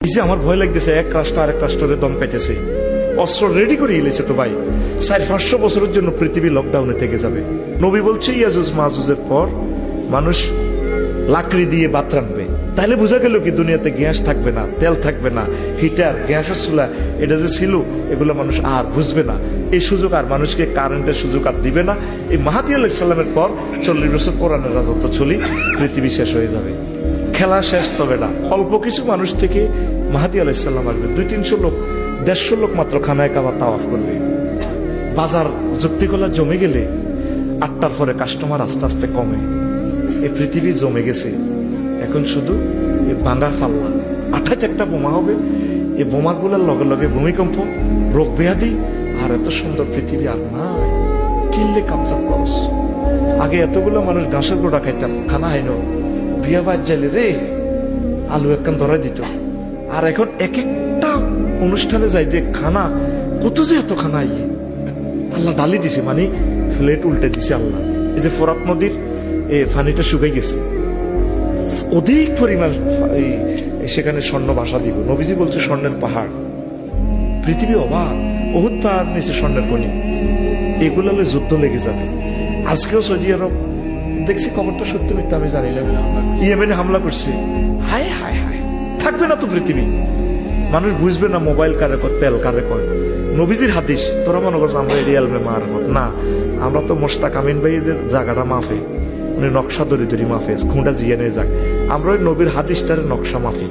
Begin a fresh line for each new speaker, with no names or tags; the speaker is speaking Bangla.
এই যে আমার ভয় লাগতেছে, এক রাষ্ট্র আরেক রাষ্ট্রে দম পাইতেছে, অস্ত্র রেডি করে এলেছে তো ভাই। 400-500 বছরের জন্য পৃথিবী লকডাউনে থেকে যাবে। নবী বলছে ইয়াজুজ মাহুজের পর মানুষ লাকড়ি দিয়ে ভাত রাখবে। তাহলে বোঝা গেল কি দুনিয়াতে গ্যাস থাকবে না, তেল থাকবে না, হিটার, গ্যাসের চুলা এটা যে ছিল এগুলো মানুষ আর বুঝবে না। এই সুযোগ আর মানুষকে কারেন্টের সুযোগ আর দিবে না। এই মাহাদি আলাইহিস সালামের পর 40 বছর কোরআনের রাজত্ব চলি, পৃথিবী শেষ হয়ে যাবে। খেলা শেষ তবে না, অল্প কিছু মানুষ থেকে মাহাদি আলাইহিস সালাম আসবে। 200-300 লোক, 150 লোক মাত্র খানায় কাবা তাওয়াফ করবে। বাজার যুক্তিকলা জমে গেলে 8টার পরে কাস্টমার আস্তে আস্তে কমে। এই পৃথিবী জমে গেছে, এখন শুধু এই বাঙ্গার পাল্লা। 28 একটা বোমা হবে, এই বোমাগুলোর লগে লগে ভূমিকম্প, রোগ ব্যাধি, আর এত সুন্দর পৃথিবী আর নাই। কিনলে কাপচাপ খরচ। আগে এতগুলো মানুষ ঘাসের গোড়া খাইতাম, খানা হাইনো বিয়া বাদ যাইলে রে আলু একখান ধরাই দিত। আর এখন এক একটা অনুষ্ঠানে যাইতে খানা কত যে এত খানা আল্লাহ ডালি দিছে, মানে প্লেট উল্টে দিছে আল্লাহ। এই যে ফোরাত নদীর পানিটা শুকাই গেছে, অধিক পরিমাণ সেখানে স্বর্ণ বাসা দিব। নবীজি বলছে স্বর্ণের পাহাড়, পৃথিবী অবাক। বহুত পাহাড় নিচে স্বর্ণের খনি, এগুলো যুদ্ধ লেগে যাবে। আজকেও সৌদি আরব দেখছি, খবরটা সত্যি মিথ্যা আমি জানি না, ইয়েমেনে হামলা করছে। হায় হায় হায়, থাকবে না তো পৃথিবী। মানুষ বুঝবে না মোবাইল কারে কর, তেল কারে কর। নবীজির হাদিস তোরা মনে করছো আমরা রিয়ালমে মার না, আমরা তো মোশতাক আমিন ভাই যে জায়গাটা মাফে, উনি নকশা দরি দরি মাফে, খুঁটা জিয়ে নিয়ে যাক, আমরা ওই নবীর হাদিসটার নকশা মাফি।